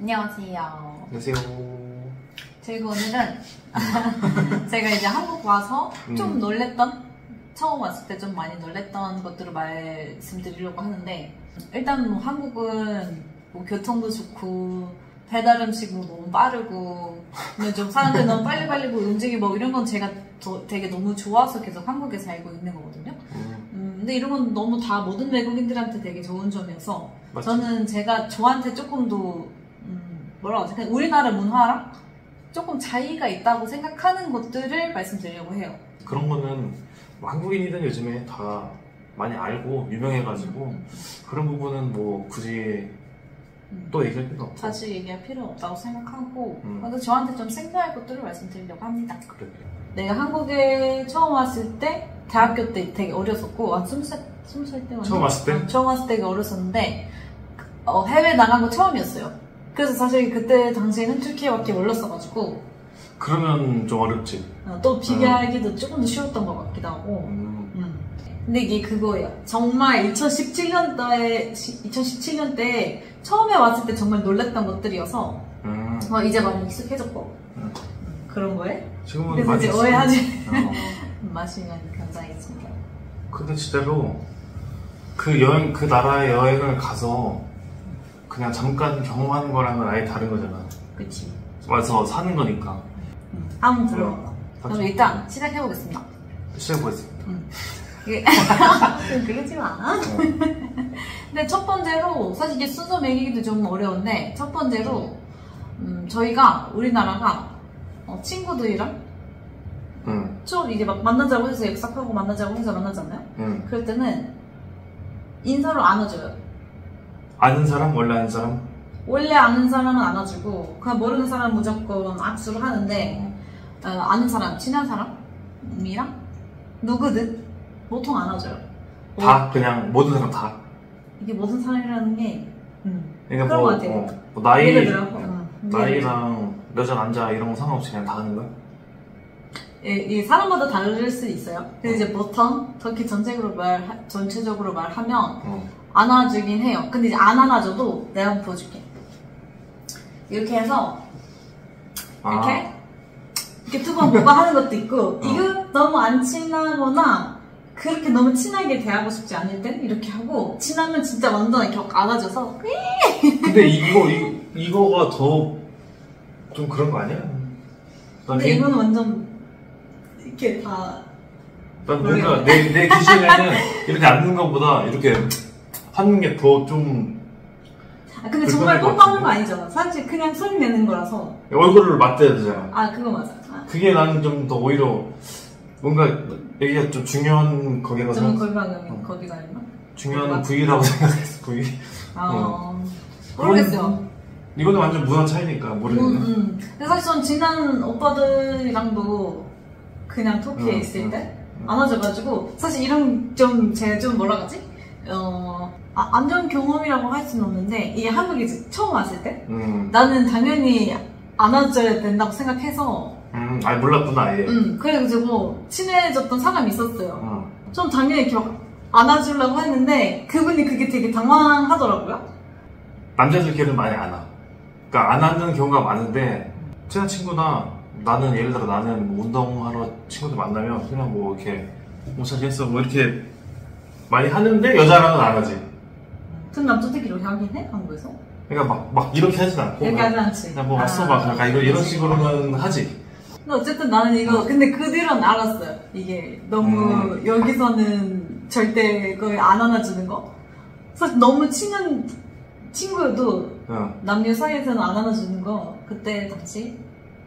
안녕하세요. 안녕하세요. 저희가 오늘은 제가 이제 한국 와서 좀 놀랬던, 처음 왔을 때 좀 많이 놀랬던 것들을 말씀드리려고 하는데, 일단 뭐 한국은 뭐 교통도 좋고 배달 음식도 너무 빠르고, 근데 좀 사람들 너무 빨리빨리 뭐 움직이고 뭐 이런 건 제가 되게 너무 좋아서 계속 한국에 살고 있는 거거든요. 근데 이런 건 너무 다 모든 외국인들한테 되게 좋은 점이어서 맞지? 저는 저한테 조금 더 뭐라고 하지? 그냥 우리나라 문화랑 조금 차이가 있다고 생각하는 것들을 말씀드리려고 해요. 그런 거는 뭐 한국인이든 요즘에 다 많이 알고 유명해가지고 그런 부분은 뭐 굳이 또 얘기할 필요 없고 다시 얘기할 필요는 없다고 생각하고 그래서 저한테 좀 생소할 것들을 말씀드리려고 합니다. 그래. 내가 한국에 처음 왔을 때 대학교 때 되게 어렸었고 20살 때 처음 왔을 때? 처음 왔을 때 어렸었는데 해외 나간 거 처음이었어요. 그래서 사실 그때 당시에는 튀르키예밖에 몰랐어가지고 그러면 좀 어렵지. 또 비교하기도 조금 더 쉬웠던 것 같기도 하고 근데 이게 그거예요. 정말 2017년대 처음에 왔을 때 정말 놀랬던 것들이어서 이제 많이 익숙해졌고 그런 거에 지금은 그래서 많이 이제 오해하지 마시면 감사하겠습니다. 근데 진짜로 그 나라에 여행을 가서 그냥 잠깐 경험하는 거랑은 아예 다른 거잖아. 그치. 와서 사는 거니까. 한번 들어봐. 그럼 일단 시작해보겠습니다. 시작해보겠습니다. 그러지 마. 근데 첫 번째로, 사실 이게 순서 매기기도 좀 어려운데, 첫 번째로, 우리나라가, 친구들이랑, 좀 이제 막 만나자고 해서 약속하고 만나자고 해서 만나잖아요? 그럴 때는, 인사로 안아줘요. 아는 사람? 원래 아는 사람? 원래 아는 사람은 안아주고, 그냥 모르는 사람은 무조건 악수를 하는데, 아는 사람, 친한 사람이랑, 누구든, 보통 안아줘요. 다? 그냥 모든 사람 다? 이게 모든 사람이라는 게 그러니까 그런 것 같아요. 뭐 나이, 예를 들어 나이랑 여자 남자 이런 거 상관없이 그냥 다 하는 거야? 이 사람마다 다를 수 있어요. 근데 이제 보통 터키 전체적으로 말하면 안아주긴 해요. 근데 이제 안 안아줘도 내가 한번 보여줄게. 이렇게 해서 이렇게 두 번 보고 하는 것도 있고 이거 너무 안 친하거나 그렇게 너무 친하게 대하고 싶지 않을 땐 이렇게 하고 친하면 진짜 완전 이렇게 안아줘서 근데 이거가 더 좀 그런 거 아니야? 근데 이거는 완전 이렇게 다 난 뭔가 내 기준에는 이렇게 앉는 것보다 이렇게 하는 게 더 좀 근데 정말 꼭 하는 거 아니잖아. 사실 그냥 소리 내는 거라서 얼굴을 맞대야 되잖아. 그거 맞아. 그게 나는 좀 더 오히려 뭔가 여기가 좀 중요한 거기라고 생각했어. 거기가 아니나? 중요한 부위라고 생각했어. 부위. 모르겠어요. 이거는 완전 문화 차이니까 모르겠네. 근데 사실 전 지난 오빠들이랑도 그냥 터키에 있을 때 안아줘가지고 사실 이런 제가 좀 뭐라 하지? 안 좋은 경험이라고 할 수는 없는데 이게 한국에 처음 왔을 때 나는 당연히 안아줘야 된다고 생각해서 몰랐구나 아예. 그래가지고 친해졌던 사람이 있었어요. 전 당연히 이렇게 막 안아주려고 했는데 그분이 그게 되게 당황하더라고요. 남자들끼리는 많이 안 와. 그러니까 안 하는 경우가 많은데 친한 친구나 예를 들어 나는 뭐 운동하러 친구들 만나면 그냥 뭐 이렇게 잘 지냈어 뭐 이렇게 많이 하는데 여자랑은 안 하지. 그럼 남자들끼리 이렇게 하긴 해? 한국에서? 그러니까 막 이렇게 하진 않고 이렇게 하진 않지. 그냥 뭐 왔어 막 약간 이런 식으로는 하지. 근데 어쨌든 나는 이거 근데 그 뒤로는 알았어요. 이게 너무 여기서는 절대 거의 안 안아주는 거. 사실 너무 친한 친구여도 남녀 사이에서는 안 안아주는 거 그때 당시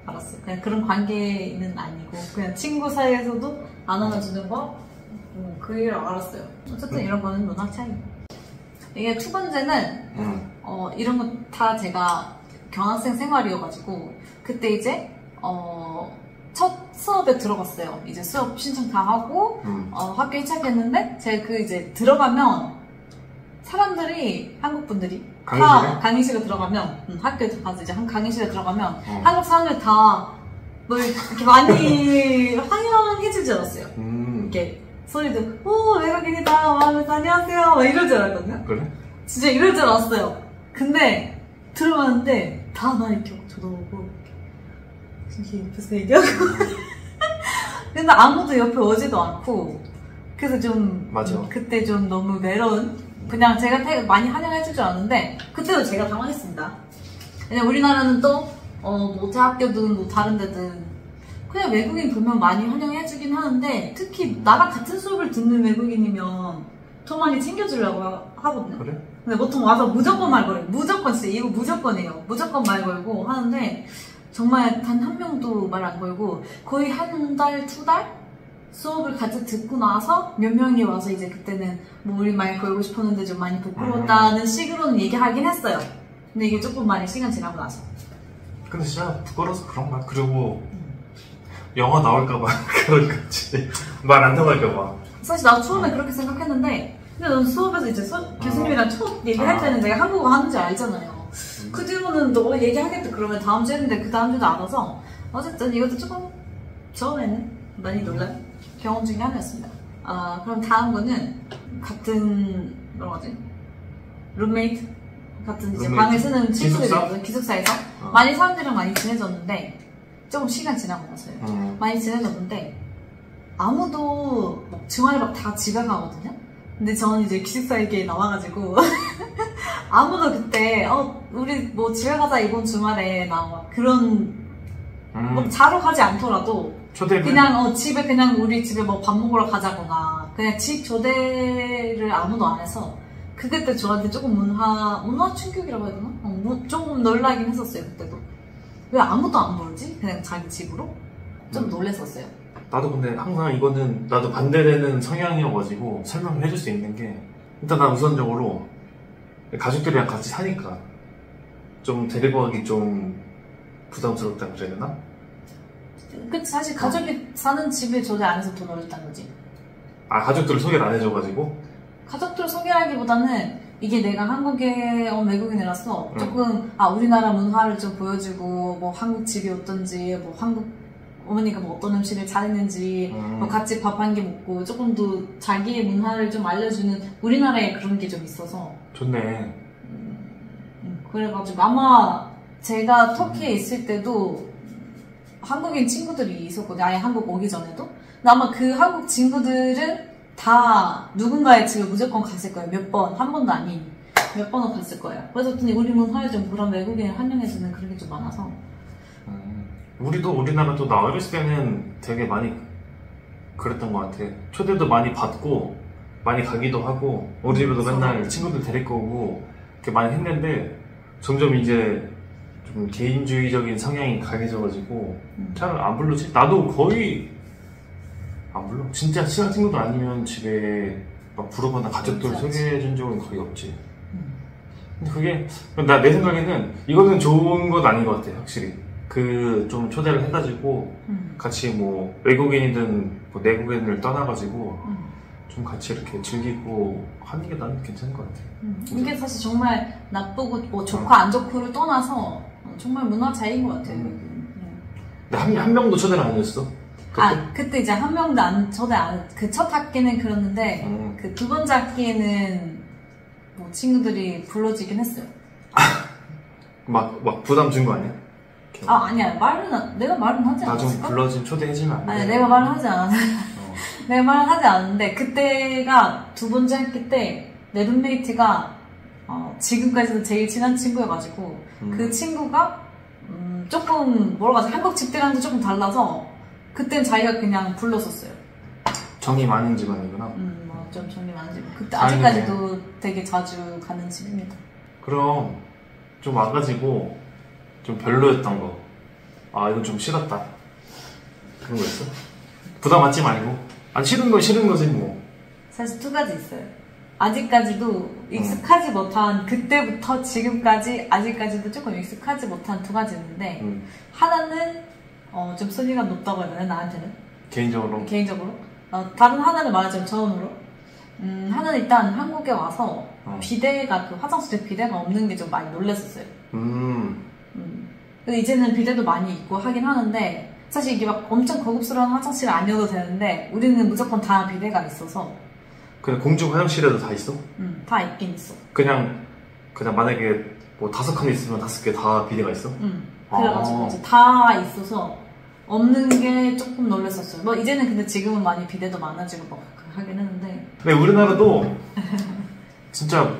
알았어요. 그냥 그런 관계는 아니고 그냥 친구 사이에서도 안 안아주는 거 그 일을 알았어요. 어쨌든 이런 거는 문화 차이. 이게 두 번째는 이런 거 다 제가 교환학생 생활이어가지고 그때 이제 첫 수업에 들어갔어요. 이제 수업 신청 다 하고 학교에 시작했는데 제가 이제 들어가면 사람들이 한국 분들이 다 강의실에 들어가면 학교에 가서 이제 강의실에 들어가면 한국 사람들 다 뭘 이렇게 많이 환영해줄 줄 알았어요. 이렇게 소리도 외국인이다 하면서 안녕하세요 막 이럴 줄 알았거든요. 그래? 진짜 이럴 줄 알았어요. 근데 들어가는데 다 나 이렇게 쳐다보고 이렇게 옆에서 얘기하고 근데 아무도 옆에 오지도 않고 그래서 좀 맞아. 그때 좀 너무 외로운 그냥 제가 많이 환영해줄 줄 알았는데 그때도 제가 당황했습니다. 왜냐면 우리나라는 또 뭐 대학교든 뭐 다른 데든 그냥 외국인 보면 많이 환영해주긴 하는데 특히 나랑 같은 수업을 듣는 외국인이면 더 많이 챙겨주려고 하거든요. 그래? 근데 보통 와서 무조건 말 걸어요. 무조건 진짜 이거 무조건이에요. 무조건 말 걸고 하는데 정말 단 한 명도 말 안 걸고 거의 한 달, 2달? 수업을 같이 듣고 나서 몇 명이 와서 이제 그때는 뭐 우리 말 걸고 싶었는데 좀 많이 부끄러웠다는 식으로는 얘기하긴 했어요. 근데 이게 조금 많이 시간 지나고 나서. 근데 진짜 부끄러워서 그런 거야. 그리고 영어 나올까봐 그런 거지. 말 안 통할까봐. 사실 나도 처음에 그렇게 생각했는데 근데 넌 수업에서 이제 교수님이랑 첫 얘기할 때는 내가 한국어 하는지 알잖아요. 그 뒤로는 너가 얘기하겠다 그러면 다음 주 했는데 그 다음 주도 안 와서 어쨌든 이것도 조금 처음에는 많이 놀란 경험 중에 하나였습니다. 그럼 다음 거는 같은 뭐라고 하지? 룸메이트? 같은 이제 방을 쓰는 친구들이거든. 기숙사에서 많이 사람들이랑 많이 친해졌는데 조금 시간 지나고 나서요. 많이 친해졌는데 아무도 주말에 막 다 집에 가거든요. 근데 저는 이제 기숙사에 나와가지고 아무도 그때 우리 뭐 집에 가자 이번 주말에 나 막 그런 뭐 자러 가지 않더라도 그냥 집에 그냥 우리 집에 뭐 밥 먹으러 가자거나 그냥 집 초대를 아무도 안 해서 그때 저한테 조금 문화 충격이라고 해야 되나? 조금 놀라긴 했었어요. 그때도 왜 아무도 안 부르지? 그냥 자기 집으로? 좀 놀랬었어요. 나도 근데 항상 이거는 나도 반대되는 성향이어가지고 설명을 해줄 수 있는 게 일단 난 우선적으로 가족들이랑 같이 사니까 좀 데리고 가기 좀 부담스럽다 그래야 되나? 그치 사실 가족이 사는 집에 초대 안 해서 더 놀랬다는 거지. 가족들을 소개를 안 해줘가지고? 가족들 소개하기보다는 이게 내가 한국에 온 외국인이라서 조금 우리나라 문화를 좀 보여주고 뭐 한국 집이 어떤지 뭐 한국 어머니가 뭐 어떤 음식을 잘했는지 뭐 같이 밥 한 개 먹고 조금 더 자기의 문화를 좀 알려주는 우리나라에 그런 게 좀 있어서 좋네. 그래가지고 아마 제가 터키에 있을 때도 한국인 친구들이 있었거든요. 아예 한국 오기 전에도. 근데 아마 그 한국 친구들은 다 누군가의 집에 무조건 갔을 거예요. 몇 번, 한 번도 아닌 몇 번은 갔을 거예요. 그래서 우리 문화에 좀 그런 외국인을 환영해주는 그런 게 좀 많아서. 우리나라도 나 어렸을 때는 되게 많이 그랬던 것 같아. 초대도 많이 받고 많이 가기도 하고 우리 집에도 맨날 친구들 데리고 오고 이렇게 많이 했는데 점점 이제 좀 개인주의적인 성향이 강해져가지고 잘 안 부르지. 나도 거의 안 불러. 진짜 친한 친구들 아니면 집에 막 부르거나 가족들 소개해준 적은 거의 없지. 근데 그게 내 생각에는 이거는 좋은 건 아닌 것 같아. 확실히 그 좀 초대를 해가지고 같이 뭐 외국인이든 뭐 내국인을 떠나가지고 좀 같이 이렇게 즐기고 하는 게 나는 괜찮은 것 같아. 이게 사실 정말 나쁘고 뭐 좋고 안 좋고를 떠나서 정말 문화 차이인 것 같아요. 근데 한 명도 초대를 안 했어? 그때 이제 한 명도 초대 안, 그 첫 학기는 그랬는데 그 두 번째 학기에는 뭐 친구들이 불러주긴 했어요. 막 부담 준 거 아니야? 아니야. 내가 말은 하지 않았어. 나 좀 불러준 초대해주면 안 돼? 아니, 내가 말은 하지 않았어. 내가 말은 하지 않았는데, 그때가 두 번째 학기 때, 내 룸메이트가, 지금까지도 제일 친한 친구여가지고, 그 친구가, 조금, 뭐라고 하지, 한국 집들이랑도 조금 달라서, 그땐 자기가 그냥 불렀었어요. 정이 많은 집안이구나. 좀 정이 많은 집안. 그때 아직까지도 되게 자주 가는 집입니다. 그럼, 좀 와가지고, 좀 별로였던 거. 이건 좀 싫었다. 그런 거 있어? 부담 갖지 말고. 싫은 건 싫은 거지, 뭐. 사실 두 가지 있어요. 아직까지도 익숙하지 못한, 그때부터 지금까지, 아직까지도 조금 익숙하지 못한 두 가지 있는데, 하나는, 좀 순위가 높다고 해야 되나, 나한테는? 개인적으로? 다른 하나는 말하자면 처음으로. 하나는 일단 한국에 와서, 비데가, 그 화장실에 비데가 없는 게 좀 많이 놀랐었어요. 근데 이제는 비데도 많이 있고 하긴 하는데 사실 이게 막 엄청 고급스러운 화장실 아니어도 되는데 우리는 무조건 다 비데가 있어서. 그냥 공중 화장실에도 다 있어? 다 있긴 있어. 그냥 만약에 뭐 5칸 있으면 5개 다 비대가 있어? 응. 그래가지고 이제 다 있어서 없는 게 조금 놀랐었어요. 뭐 이제는 근데 지금은 많이 비대도 많아지고 막 하긴 했는데. 근데 우리나라도 진짜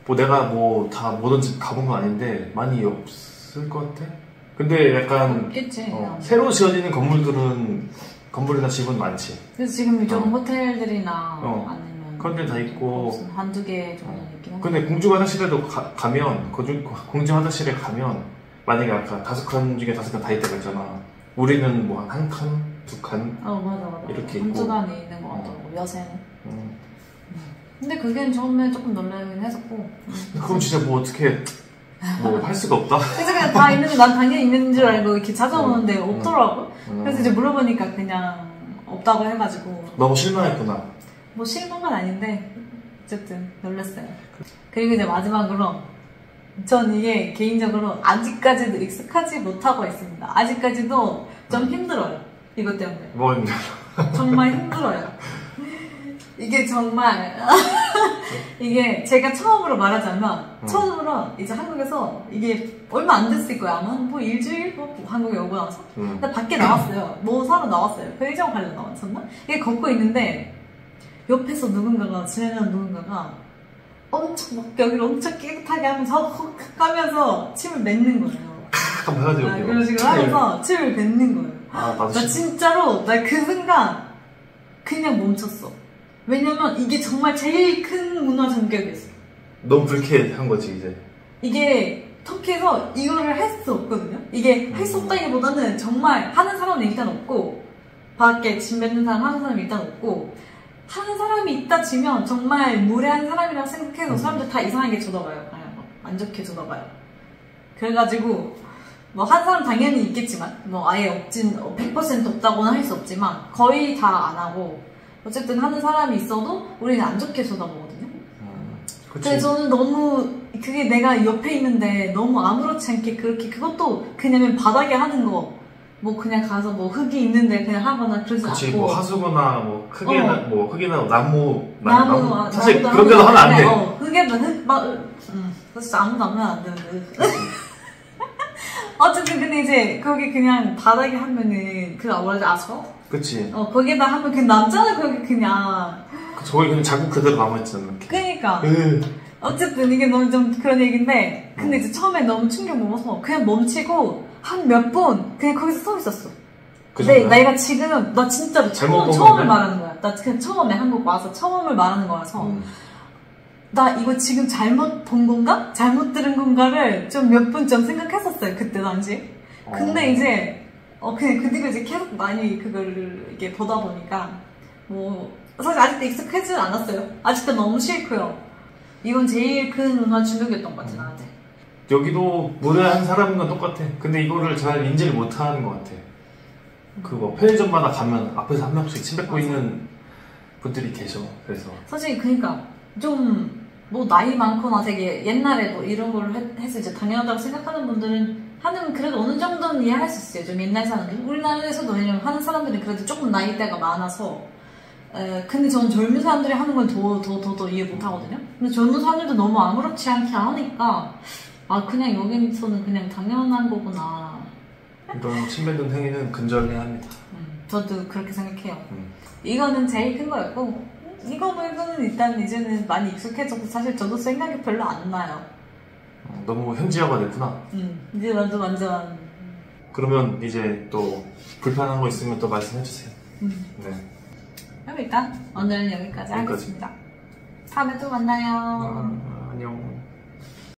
뭐 내가 뭐 다 모든 집 가본 건 아닌데 많이 없을 것 같아. 근데 약간 없겠지. 새로 지어지는 건물이나 집은 많지. 그래서 지금 좀 호텔들이나 아니면 그런 데 다 있고 한두 개 정도는 있긴 한데. 근데 공중 화장실에도 가면 공중 화장실에 가면 만약에 아까 5칸 중에 5칸 다 있다고 했잖아. 우리는 뭐 한 칸, 2칸 맞아. 이렇게 한두 있고 칸이 있는 것 같더라고 여세는. 근데 그게 처음에 조금 놀라긴 했었고. 그럼 진짜 뭐 어떻게 뭐 할 수가 없다. 그래서 그냥 다 있는데 난 당연히 있는 줄 알고 이렇게 찾아오는데 없더라고. 그래서 이제 물어보니까 그냥 없다고 해가지고. 너무 실망했구나. 뭐 실망은 아닌데 어쨌든 놀랐어요. 그리고 이제 마지막으로 전 이게 개인적으로 아직까지도 익숙하지 못하고 있습니다. 아직까지도 좀 힘들어요. 이것 때문에. 뭐 힘들어? 정말 힘들어요. 이게 정말 이게 제가 처음으로 말하자면 처음으로 이제 한국에서 이게 얼마 안 됐을 거야. 아마 뭐 일주일 한국에 오고 나서 근데 밖에 나왔어요. 뭐 사러 나왔어요. 편의점 가려고 나왔었나? 이게 걷고 있는데 옆에서 누군가가 지나가는 누군가가 엄청 막 여기를 엄청 깨끗하게 하면서 가면서 침을 뱉는 거예요. 그런 식으로 하면서 침을 뱉는 거예요. 나 진짜로 나 그 순간 그냥 멈췄어. 왜냐면 이게 정말 제일 큰 문화 장벽이었어. 너무 불쾌한 거지 이제. 이게 터키에서 이거를 할 수 없거든요. 이게 할 수 없다기보다는 정말 하는 사람은 일단 없고 밖에 침 뱉는 사람 하는 사람이 일단 없고 하는 사람이 있다 치면 정말 무례한 사람이라고 생각해서 사람들 다 이상하게 쳐다봐요. 안 좋게 쳐다봐요. 그래가지고 뭐 한 사람 당연히 있겠지만 뭐 아예 없진 100% 없다고는 할 수 없지만 거의 다 안 하고 어쨌든 하는 사람이 있어도 우리는 안 좋게 쳐다보거든요. 근데 저는 너무 그게 내가 옆에 있는데 너무 아무렇지 않게 그렇게 그것도 그냥 바닥에 하는 거 뭐 그냥 가서 뭐 흙이 있는데 그냥 하거나 그러지 그치, 않고 뭐 하수구나 뭐 흙이나 뭐 흙이나 나무 사실 그런 데도 하면 안 돼. 흙에는 흙막 진짜 아무도 하면 안 되는데. 어쨌든 근데 이제 거기 그냥 바닥에 하면은 그 뭐라지 아서? 그치. 거기에다 하면 그 남자는 거기 그냥 저기 그냥 자국 그대로 남아있잖아. 그니까. 어쨌든 이게 너무 좀 그런 얘기인데 근데 이제 처음에 너무 충격 먹어서 그냥 멈추고 한 몇 분 그냥 거기서 서 있었어. 내가 지금 나 진짜로 처음을 말하는 거야. 나 그냥 처음에 한국 와서 처음을 말하는 거라서 나 이거 지금 잘못 본 건가? 잘못 들은 건가를 좀 몇 분 좀 생각했었어요. 그때 당시. 근데 이제 그냥 그뒤로 이제 계속 많이 그거를 이게 보다 보니까 뭐 사실 아직도 익숙하진 않았어요. 아직도 너무 싫고요. 이건 제일 큰 문화 충격이었던 것 같아 나한테. 여기도 무례한 사람인 건 똑같아. 근데 이거를 잘 인지를 못하는 것 같아. 그 뭐 편의점마다 가면 앞에서 한 명씩 침 뱉고 있는 분들이 계셔. 그래서 사실 그러니까 좀 뭐 나이 많거나 되게 옛날에도 이런 걸 해서 이제 당연하다고 생각하는 분들은 그래도 어느 정도는 이해할 수 있어요. 좀 옛날 사람들. 우리나라에서도 왜냐면 하는 사람들이 그래도 조금 나이대가 많아서 근데 저는 젊은 사람들이 하는 건 더 이해 못 하거든요. 근데 젊은 사람들도 너무 아무렇지 않게 하니까 그냥 여기서는 그냥 당연한 거구나. 이런 침 뱉는 행위는 근절해야 합니다. 저도 그렇게 생각해요. 이거는 제일 큰 거였고 이거 말고는 일단 이제는 많이 익숙해져서 사실 저도 생각이 별로 안 나요. 너무 현지화가 됐구나. 이제 완전 그러면 이제 또 불편한 거 있으면 또 말씀해주세요. 네. 그럼 일단 오늘은 여기까지 하겠습니다. 다음에 또 만나요. 안녕.